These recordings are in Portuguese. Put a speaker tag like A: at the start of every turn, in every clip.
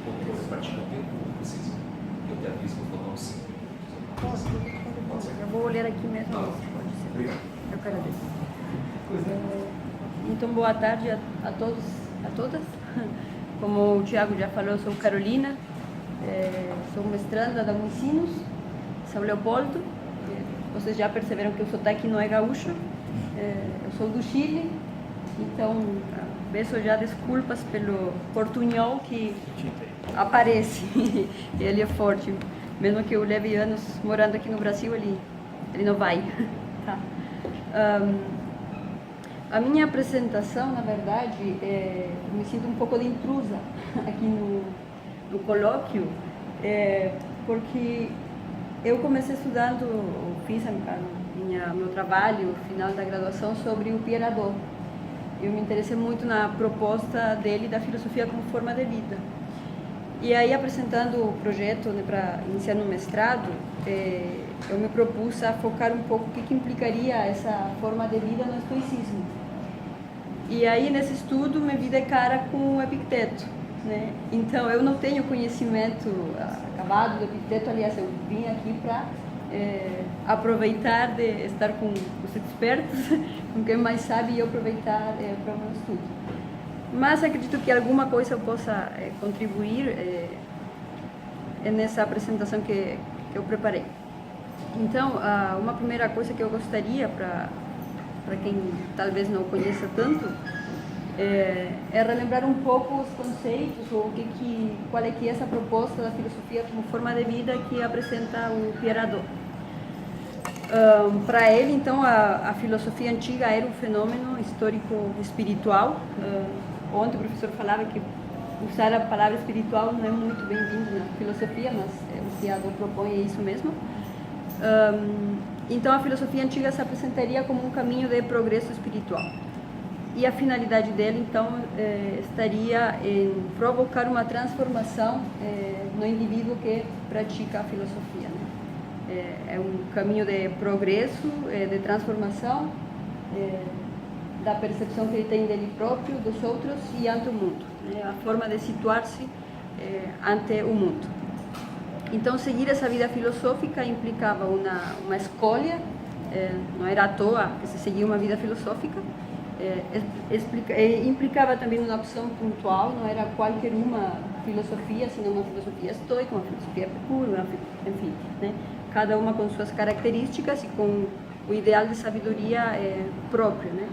A: Ou você pratica o tempo, ou precisa? Eu te aviso que eu vou dar um 5 minutos. Pode ser?
B: Eu vou olhar aqui mesmo.
A: Tá.
B: Pode ser.
A: Obrigado.
B: Eu agradeço. Então, boa tarde a todos, a todas. Como o Tiago já falou, eu sou Carolina, sou mestranda da Unicinos, São Leopoldo. Vocês já perceberam que o sotaque não é gaúcho. Eu sou do Chile, então peço já desculpas pelo portunhol que aparece. Ele é forte, mesmo que eu leve anos morando aqui no Brasil, ele não vai. Tá. A minha apresentação, na verdade, me sinto um pouco de intrusa aqui no colóquio, porque eu comecei estudando, fiz meu trabalho final da graduação sobre o Pierre Hadot. Eu me interessei muito na proposta dele da filosofia como forma de vida. E aí, apresentando o projeto, né, para iniciar no mestrado, eu me propus a focar um pouco o que implicaria essa forma de vida no estoicismo. E aí, nesse estudo, me vi de cara com o Epicteto, né? Então, eu não tenho conhecimento acabado do Epicteto, aliás, eu vim aqui para aproveitar de estar com os expertos, com quem mais sabe, e aproveitar para o meu estudo. Mas acredito que alguma coisa eu possa contribuir nessa apresentação que eu preparei. Então, uma primeira coisa que eu gostaria, para quem talvez não conheça tanto, é relembrar um pouco os conceitos, ou qual é que é essa proposta da filosofia como forma de vida que apresenta o Pierre Hadot. Para ele, então, a filosofia antiga era um fenômeno histórico-espiritual. Ontem o professor falava que usar a palavra espiritual não é muito bem-vindo na filosofia, mas o que Hadot propõe é isso mesmo. Então, a filosofia antiga se apresentaria como um caminho de progresso espiritual. E a finalidade dele, então, estaria em provocar uma transformação no indivíduo que pratica a filosofia, né? É um caminho de progresso, de transformação, da percepção que ele tem dele próprio, dos outros e ante o mundo, né? A forma de situar-se ante o mundo. Então, seguir essa vida filosófica implicava uma escolha, não era à toa que se seguia uma vida filosófica, implicava também uma opção pontual, não era qualquer uma filosofia, senão uma filosofia estoica, uma filosofia epicúrea, enfim, né? Cada uma com suas características e com o ideal de sabedoria próprio, né?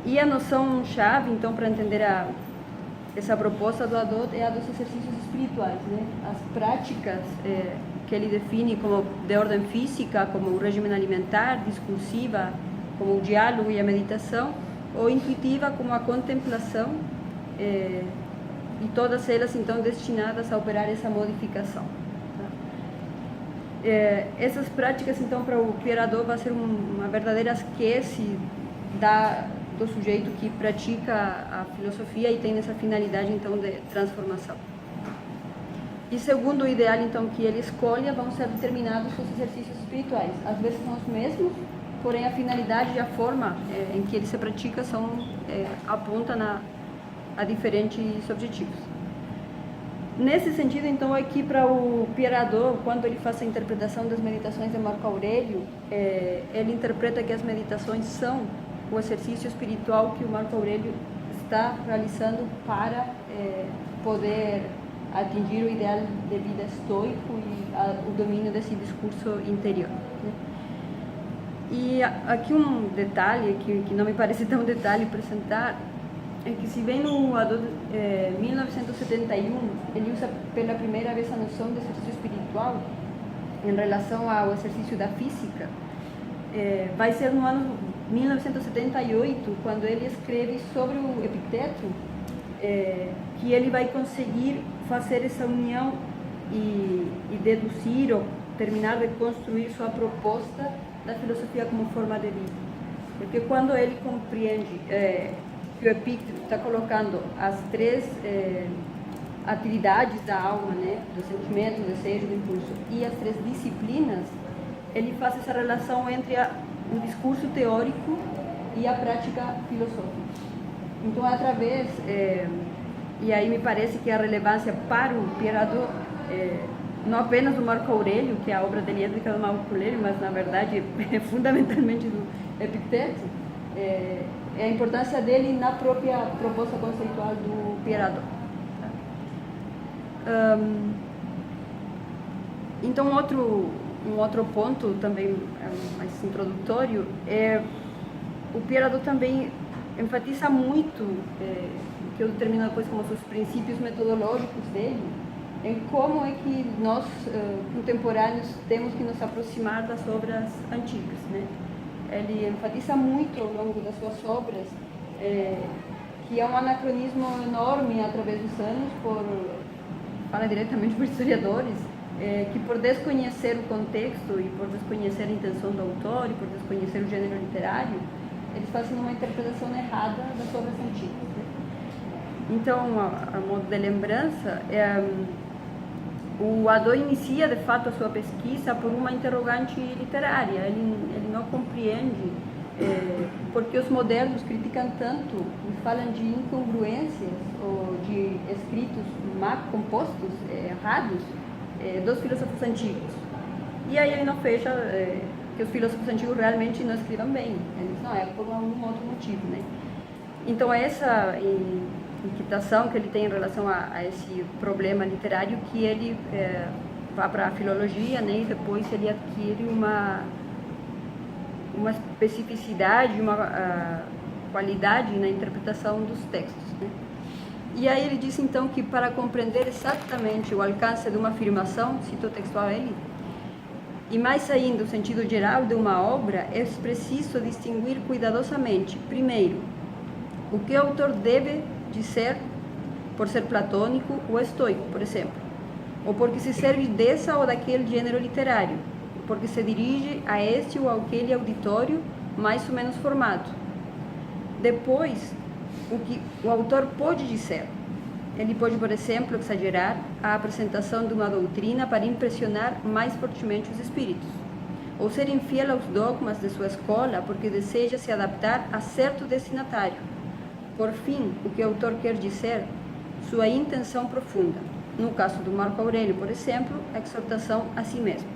B: E a noção-chave, então, para entender essa proposta do Hadot é a dos exercícios espirituais, né? As práticas que ele define como de ordem física, como o regime alimentar, discursiva, como o diálogo e a meditação, ou intuitiva, como a contemplação, e todas elas, então, destinadas a operar essa modificação. Tá? Essas práticas, então, para o Pierre Hadot, vai ser uma verdadeira ascese do sujeito que pratica a filosofia e tem essa finalidade, então, de transformação. E segundo o ideal, então, que ele escolha, vão ser determinados os exercícios espirituais. Às vezes são os mesmos, porém a finalidade e a forma em que ele se pratica apontam a diferentes objetivos. Nesse sentido, então, aqui para o Pierre Hadot, quando ele faz a interpretação das meditações de Marco Aurélio, ele interpreta que as meditações são o exercício espiritual que o Marco Aurélio está realizando para poder atingir o ideal de vida estoico e o domínio desse discurso interior, né? E aqui um detalhe que não me parece tão detalhe apresentar é que, se bem no Hadot 1971 ele usa pela primeira vez a noção de exercício espiritual em relação ao exercício da física, vai ser no ano 1978, quando ele escreve sobre o Epicteto, que ele vai conseguir fazer essa união e deduzir ou terminar de construir sua proposta da filosofia como forma de vida. Porque quando ele compreende que o Epicteto está colocando as três atividades da alma, né, do sentimento, do desejo, do impulso, e as três disciplinas, ele faz essa relação entre o discurso teórico e a prática filosófica. Então, através e aí me parece que a relevância para o Pierato, não apenas do Marco Aurélio, que é a obra dele é do Marco Aurélio, mas na verdade é fundamentalmente do Epicteto, é a importância dele na própria proposta conceitual do Pierato. Então, um outro ponto também mais introdutório é o Pierato também enfatiza muito, que eu determino depois como os princípios metodológicos dele, em como é que nós, contemporâneos, temos que nos aproximar das obras antigas, né? Ele enfatiza muito ao longo das suas obras que é um anacronismo enorme através dos anos, fala diretamente por historiadores, que por desconhecer o contexto e por desconhecer a intenção do autor e por desconhecer o gênero literário, eles fazem uma interpretação errada das obras antigas, né? Então, a modo de lembrança, o Hadot inicia de fato a sua pesquisa por uma interrogante literária. Ele não compreende porque os modernos criticam tanto e falam de incongruências ou de escritos mal compostos, errados, dos filósofos antigos. E aí ele não fecha que os filósofos antigos realmente não escrevam bem. Ele diz, não, é por algum outro motivo, né? Então, essa inquietação que ele tem em relação a esse problema literário, que ele vai para a filologia, né, e depois ele adquire uma especificidade, uma qualidade na interpretação dos textos, né? E aí ele diz então que para compreender exatamente o alcance de uma afirmação, cito textual ele, e mais ainda o sentido geral de uma obra, é preciso distinguir cuidadosamente, primeiro, o que o autor deve dizer por ser platônico ou estoico, por exemplo, ou porque se serve dessa ou daquele gênero literário, porque se dirige a este ou aquele auditório mais ou menos formado. Depois, o que o autor pode dizer. Ele pode, por exemplo, exagerar a apresentação de uma doutrina para impressionar mais fortemente os espíritos, ou ser infiel aos dogmas de sua escola porque deseja se adaptar a certo destinatário. Por fim, o que o autor quer dizer, sua intenção profunda. No caso do Marco Aurélio, por exemplo, a exortação a si mesmo.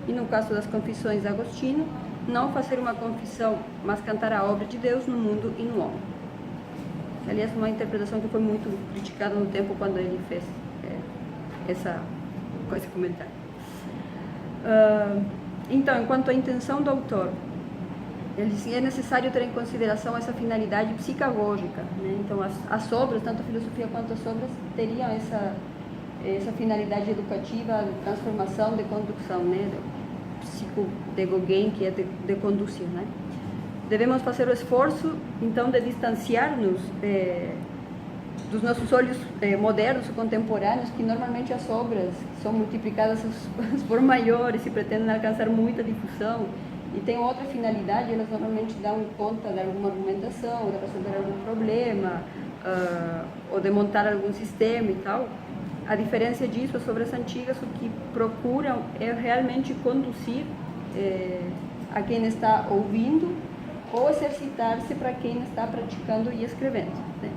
B: E no caso das Confissões de Agostinho, não fazer uma confissão, mas cantar a obra de Deus no mundo e no homem. Aliás, uma interpretação que foi muito criticada no tempo quando ele fez esse comentário. Então, enquanto à intenção do autor, ele diz que é necessário ter em consideração essa finalidade psicagógica, né? Então, as obras, tanto a filosofia quanto as obras, teriam essa finalidade educativa, de transformação, de condução, né? Psicodegogen, que é de conduzir, né? Devemos fazer o esforço, então, de distanciar-nos dos nossos olhos modernos e contemporâneos, que normalmente as obras são multiplicadas por maiores e pretendem alcançar muita difusão e têm outra finalidade. Elas normalmente dão conta de alguma argumentação, de resolver algum problema, ou de montar algum sistema e tal. A diferença disso, as obras antigas, o que procuram é realmente conduzir a quem está ouvindo ou exercitar-se para quem está praticando e escrevendo, né?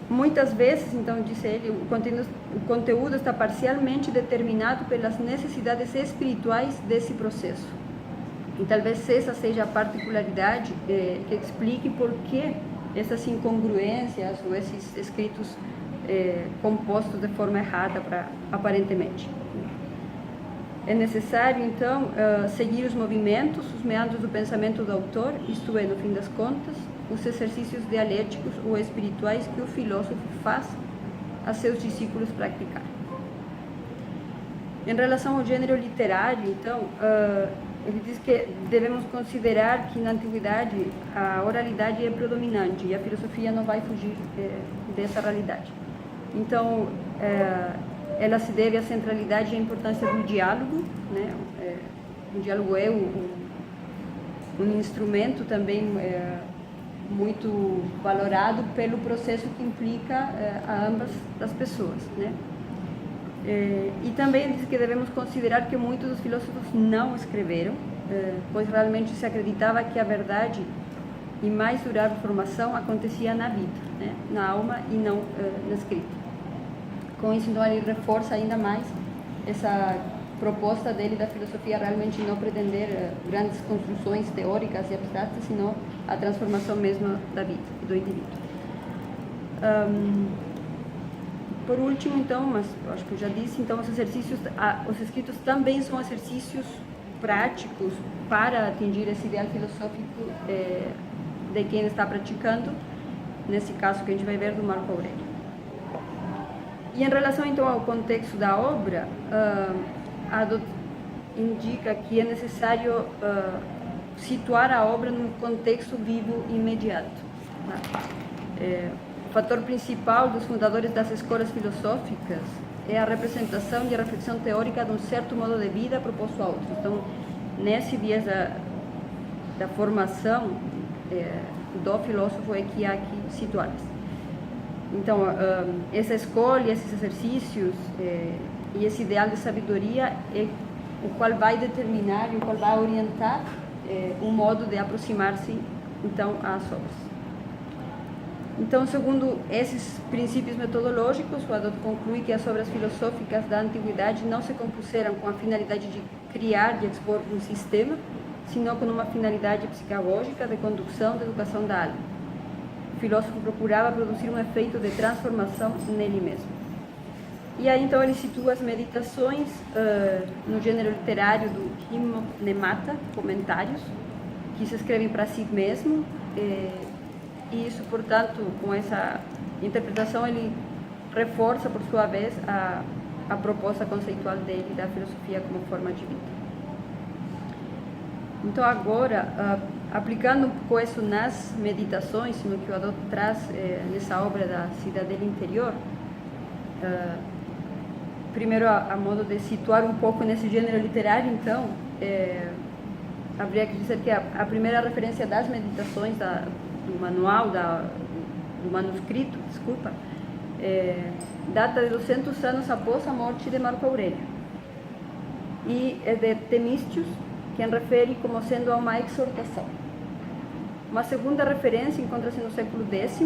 B: Muitas vezes, então, diz ele, o conteúdo está parcialmente determinado pelas necessidades espirituais desse processo. E talvez essa seja a particularidade que explique por que essas incongruências ou esses escritos compostos de forma errada, aparentemente. É necessário, então, seguir os movimentos, os meandros do pensamento do autor, isto é, no fim das contas, os exercícios dialéticos ou espirituais que o filósofo faz a seus discípulos praticar. Em relação ao gênero literário, então, ele diz que devemos considerar que na antiguidade a oralidade é predominante e a filosofia não vai fugir dessa realidade. Então, ela se deve à centralidade e à importância do diálogo, né? O diálogo é um instrumento também muito valorado pelo processo que implica a ambas as pessoas, né? E também diz que devemos considerar que muitos dos filósofos não escreveram, pois realmente se acreditava que a verdade e mais durável formação acontecia na vida, né? Na alma e não na escrita. Com isso, então, ele reforça ainda mais essa proposta dele da filosofia realmente não pretender grandes construções teóricas e abstratas, senão a transformação mesma da vida, do indivíduo. Por último, então, mas acho que eu já disse, então, os exercícios, os escritos também são exercícios práticos para atingir esse ideal filosófico de quem está praticando, nesse caso que a gente vai ver do Marco Aurélio. E em relação, então, ao contexto da obra, Adot indica que é necessário situar a obra num contexto vivo e imediato. Tá? O fator principal dos fundadores das escolas filosóficas é a representação e a reflexão teórica de um certo modo de vida proposto a outros. Então, nesse viés da formação do filósofo é que há que situá-las. Então, essa escolha, esses exercícios e esse ideal de sabedoria é o qual vai determinar e o qual vai orientar um modo de aproximar-se, então, às obras. Então, segundo esses princípios metodológicos, o Adot conclui que as obras filosóficas da antiguidade não se compuseram com a finalidade de criar e expor um sistema, senão com uma finalidade psicagógica de condução, de educação da alma. O filósofo procurava produzir um efeito de transformação nele mesmo. E aí, então, ele situa as meditações no gênero literário do Himnemata, comentários, que se escrevem para si mesmo, e isso, portanto, com essa interpretação, ele reforça, por sua vez, a proposta conceitual dele da filosofia como forma de vida. Então, agora, aplicando um pouco isso nas meditações, no que o Adot traz nessa obra da Cidadela Interior, primeiro, a modo de situar um pouco nesse gênero literário, então, haveria que dizer que a primeira referência das meditações do manual, do manuscrito, desculpa, data de 200 anos após a morte de Marco Aurélio. E é de Temístios, quem refere como sendo uma exortação. Uma segunda referência encontra-se no século X,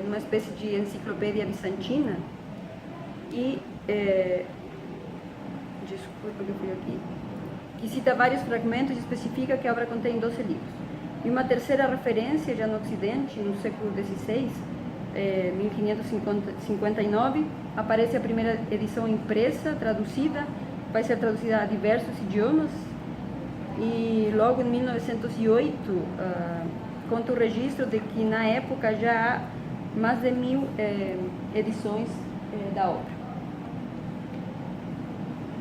B: numa espécie de enciclopédia bizantina, e, desculpa que eu fui aqui, que cita vários fragmentos e especifica que a obra contém 12 livros. E uma terceira referência, já no Ocidente, no século XVI, 1559, aparece a primeira edição impressa, traduzida, vai ser traduzida a diversos idiomas, e logo em 1908 conta o registro de que na época já há mais de 1000 edições da obra.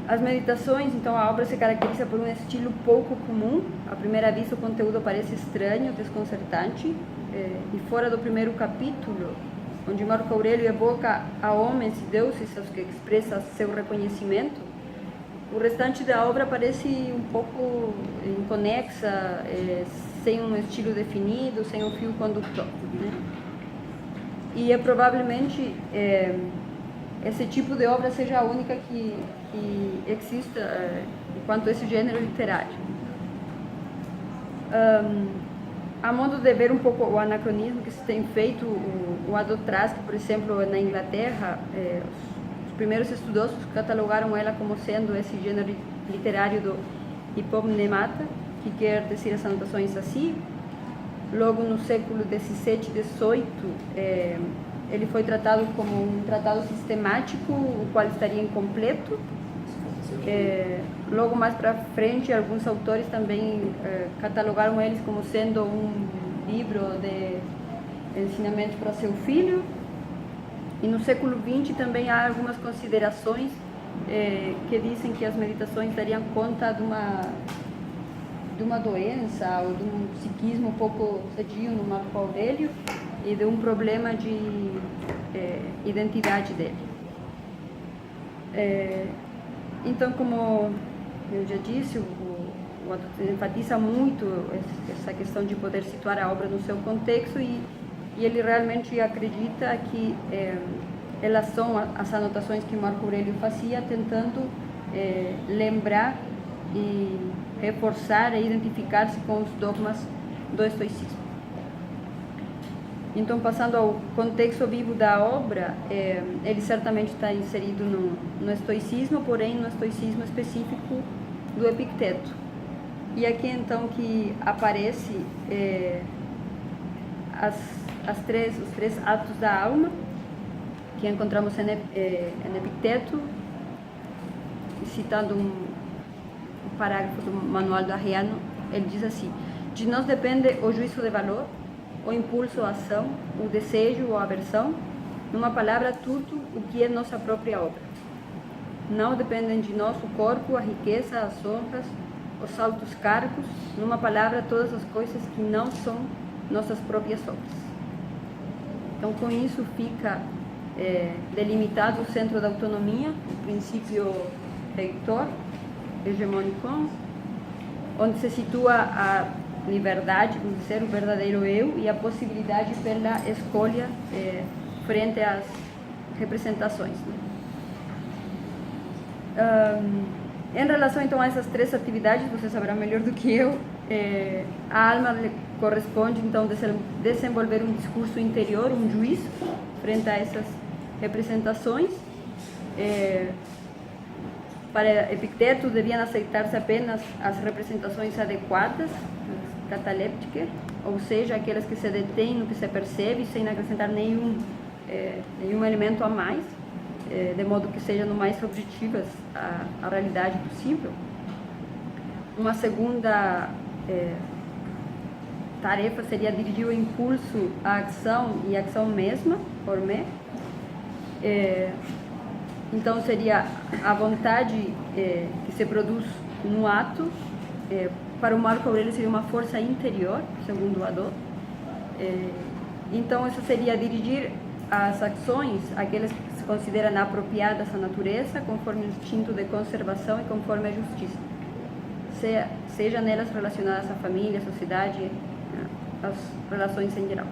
B: As meditações, então, a obra se caracteriza por um estilo pouco comum. À primeira vista, o conteúdo parece estranho, desconcertante, e fora do primeiro capítulo, onde Marco Aurélio evoca a homens e deuses aos que expressa seu reconhecimento, o restante da obra parece um pouco inconexa, sem um estilo definido, sem um fio condutor, né? E provavelmente esse tipo de obra seja a única que exista enquanto esse gênero literário. A modo de ver um pouco o anacronismo que se tem feito, o Adot traz que, por exemplo, na Inglaterra, os primeiros estudiosos catalogaram ela como sendo esse gênero literário do Hipomnemata, que quer dizer as anotações assim. Logo no século XVII e XVIII, ele foi tratado como um tratado sistemático, o qual estaria incompleto. Logo mais para frente, alguns autores também catalogaram eles como sendo um livro de ensinamento para seu filho. E no século XX também há algumas considerações que dizem que as meditações dariam conta de uma doença ou de um psiquismo um pouco sadio no Marco Aurélio e de um problema de identidade dele. Então, como eu já disse, o Adot enfatiza muito essa questão de poder situar a obra no seu contexto e ele realmente acredita que elas são as anotações que Marco Aurélio fazia, tentando lembrar e reforçar e identificar-se com os dogmas do estoicismo. Então, passando ao contexto vivo da obra, ele certamente está inserido no estoicismo, porém no estoicismo específico do Epicteto. E aqui então que aparece os três atos da alma, que encontramos em Epicteto, citando um parágrafo do Manual do Arriano. Ele diz assim: de nós depende o juízo de valor, o impulso à ação, o desejo ou a aversão, numa palavra, tudo o que é nossa própria obra. Não dependem de nós o corpo, a riqueza, as honras, os altos cargos, numa palavra, todas as coisas que não são nossas próprias obras. Então, com isso fica delimitado o centro da autonomia, o princípio reitor, hegemônico, onde se situa a liberdade, de ser o verdadeiro eu, e a possibilidade pela escolha frente às representações. Em relação então a essas três atividades, você saberá melhor do que eu, a alma corresponde então desenvolver um discurso interior, um juízo frente a essas representações. Para Epicteto deviam aceitar-se apenas as representações adequadas, catalépticas, ou seja, aquelas que se detêm no que se percebe, sem acrescentar nenhum elemento a mais, de modo que sejam o mais objetivas à realidade possível. Uma segunda tarefa seria dirigir o impulso à ação e à ação mesma, por mim. Então seria a vontade que se produz no ato. Para o Marco Aurélio seria uma força interior, segundo o Hadot. Então essa seria dirigir as ações, aquelas que se consideram apropriadas à natureza, conforme o instinto de conservação e conforme a justiça, seja nelas relacionadas à família, à sociedade, às relações em geral.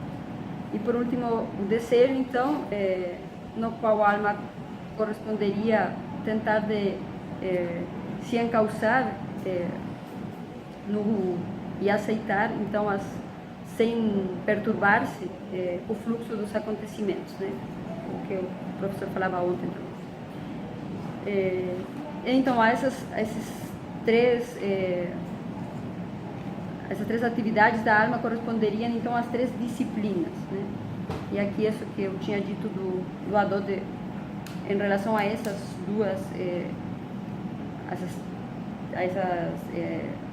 B: E por último, o desejo, então, no qual a alma corresponderia tentar de se encauçar e aceitar, então, sem perturbar-se, o fluxo dos acontecimentos, né? O que o professor falava ontem. Então, essas três atividades da alma corresponderiam então às três disciplinas, né? E aqui isso que eu tinha dito do Hadot em relação a essas duas essas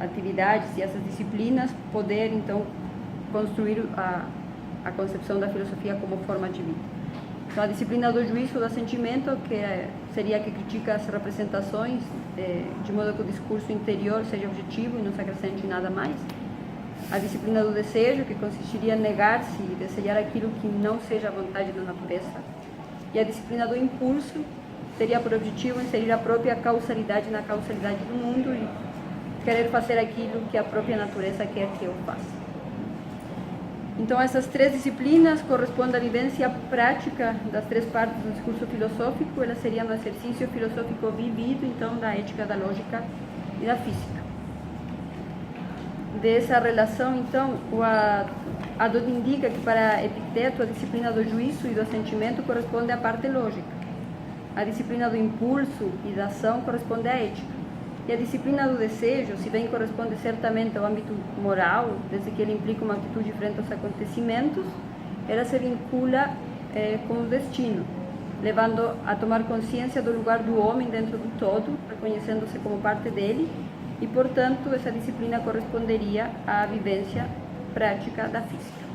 B: atividades e essas disciplinas, poder então construir a concepção da filosofia como forma de vida. Então, a disciplina do juízo, do sentimento, que seria a que critica as representações, de modo que o discurso interior seja objetivo e não se acrescente nada mais. A disciplina do desejo, que consistiria em negar-se e desejar aquilo que não seja a vontade da natureza. E a disciplina do impulso teria por objetivo inserir a própria causalidade na causalidade do mundo e querer fazer aquilo que a própria natureza quer que eu faça. Então, essas três disciplinas correspondem à vivência prática das três partes do discurso filosófico. Elas seriam no exercício filosófico vivido, então, da ética, da lógica e da física. Dessa relação, então, o Hadot indica que para Epicteto a disciplina do juízo e do sentimento corresponde à parte lógica. A disciplina do impulso e da ação corresponde à ética. E a disciplina do desejo, se bem corresponde certamente ao âmbito moral, desde que ele implica uma atitude frente aos acontecimentos, ela se vincula com o destino, levando a tomar consciência do lugar do homem dentro do todo, reconhecendo-se como parte dele, e, portanto, essa disciplina corresponderia à vivência prática da física.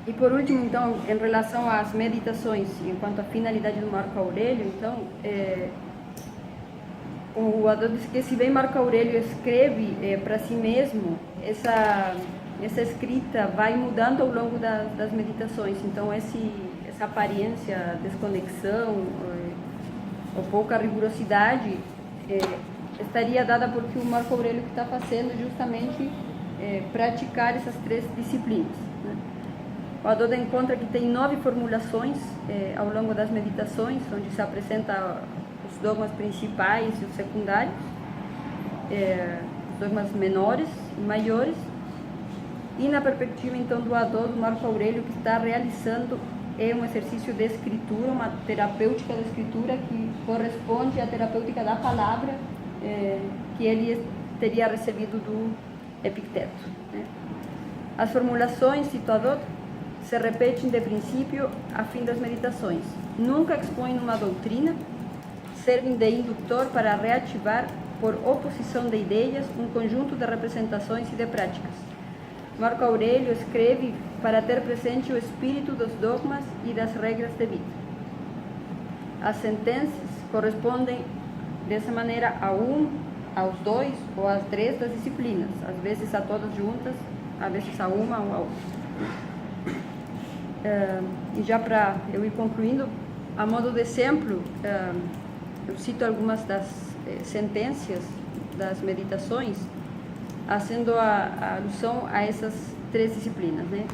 B: E por último, então, em relação às meditações, enquanto à finalidade do Marco Aurélio, então, o Hadot diz que, se bem Marco Aurélio escreve para si mesmo, essa escrita vai mudando ao longo das meditações. Então, essa aparência, desconexão, ou pouca rigorosidade, estaria dada porque o Marco Aurélio que está fazendo justamente praticar essas três disciplinas, né? O Hadot encontra que tem 9 formulações ao longo das meditações, onde se apresenta os dogmas principais e os secundários, os dogmas menores, e maiores. E na perspectiva, então, do Adorno, do Marco Aurélio, que está realizando um exercício de escritura, uma terapêutica da escritura que corresponde à terapêutica da palavra que ele teria recebido do Epicteto, né? As formulações, cito Adorno, se repetem de princípio a fim das meditações. Nunca expõem uma doutrina, servem de indutor para reativar, por oposição de ideias, um conjunto de representações e de práticas. Marco Aurélio escreve para ter presente o espírito dos dogmas e das regras de vida. As sentenças correspondem dessa maneira aos 2 ou às 3 das disciplinas, às vezes a todas juntas, às vezes a uma ou a outra. E já para eu ir concluindo, a modo de exemplo, eu cito algumas das sentenças das meditações, fazendo a alusão a essas 3 disciplinas, né?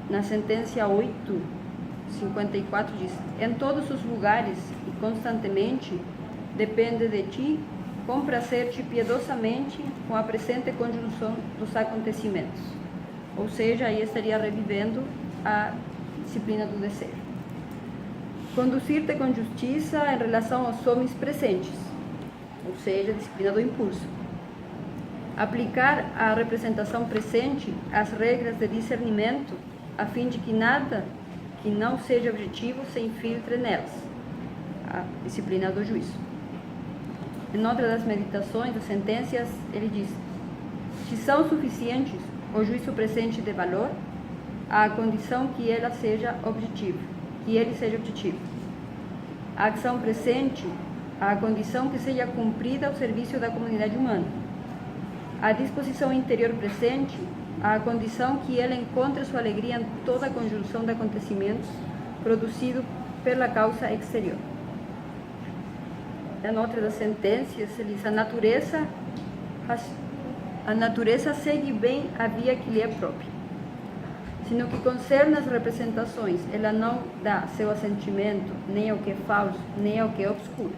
B: Na sentença 8:54 diz: em todos os lugares e constantemente depende de ti comprazer-te piedosamente com a presente conjunção dos acontecimentos. Ou seja, aí estaria revivendo a disciplina do desejo. Conduzir-te com justiça em relação aos homens presentes, ou seja, a disciplina do impulso. Aplicar à representação presente as regras de discernimento, a fim de que nada que não seja objetivo se infiltre nelas, a disciplina do juízo. Em outra das meditações, das sentenças, ele diz: se são suficientes o juízo presente de valor, à condição que ela seja objetiva, que ele seja objetivo. A ação presente, à condição que seja cumprida ao serviço da comunidade humana. A disposição interior presente, à condição que ela encontre sua alegria em toda a conjunção de acontecimentos produzido pela causa exterior. Em outra das sentenças, ele diz: a natureza segue bem a via que lhe é própria. Se no que concerne as representações, ela não dá seu assentimento nem ao que é falso, nem ao que é obscuro.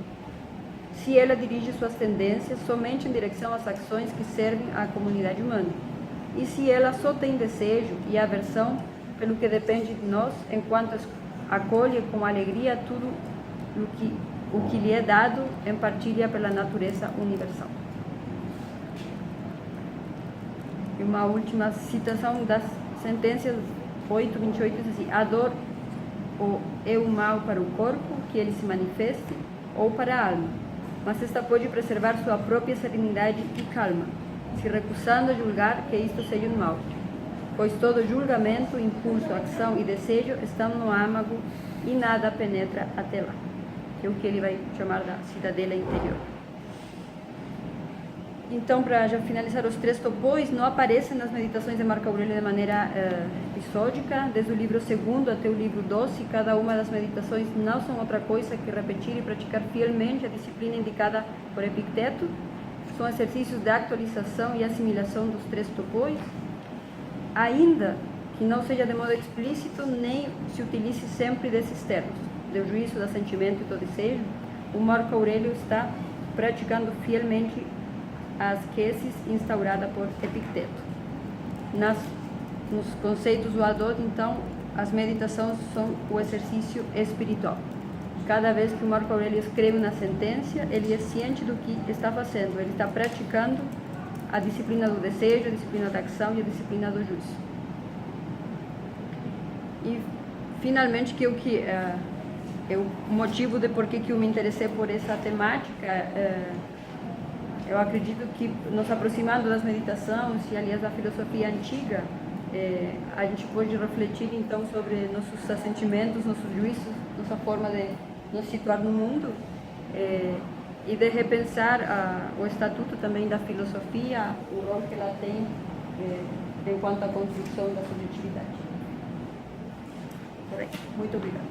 B: Se ela dirige suas tendências somente em direção às ações que servem à comunidade humana, e se ela só tem desejo e aversão pelo que depende de nós, enquanto acolhe com alegria tudo o que lhe é dado em partilha pela natureza universal. E uma última citação das sentenças 8:28 diz assim: a dor é o mal para o corpo, que ele se manifeste, ou para a alma, mas esta pode preservar sua própria serenidade e calma, se recusando a julgar que isto seja um mal, pois todo julgamento, impulso, ação e desejo estão no âmago e nada penetra até lá, que é o que ele vai chamar da cidadela interior. Então, para já finalizar, os 3 topões não aparecem nas meditações de Marco Aurélio de maneira episódica. Desde o livro 2º até o livro 12, cada uma das meditações não são outra coisa que repetir e praticar fielmente a disciplina indicada por Epicteto. São exercícios de actualização e assimilação dos 3 topões, ainda que não seja de modo explícito, nem se utilize sempre desses termos, do juízo, do sentimento e do desejo. O Marco Aurélio está praticando fielmente as queses instauradas por Epicteto. Nos conceitos do Adorno, então, as meditações são o exercício espiritual. Cada vez que o Marco Aurélio escreve uma sentença, ele é ciente do que está fazendo, ele está praticando a disciplina do desejo, a disciplina da ação e a disciplina do juízo. E, finalmente, que é o motivo de por que eu me interessei por essa temática. Eu acredito que, nos aproximando das meditações e, aliás, da filosofia antiga, a gente pode refletir, então, sobre nossos sentimentos, nossos juízos, nossa forma de nos situar no mundo, e de repensar o estatuto também da filosofia, o rol que ela tem enquanto à construção da subjetividade. Muito obrigada.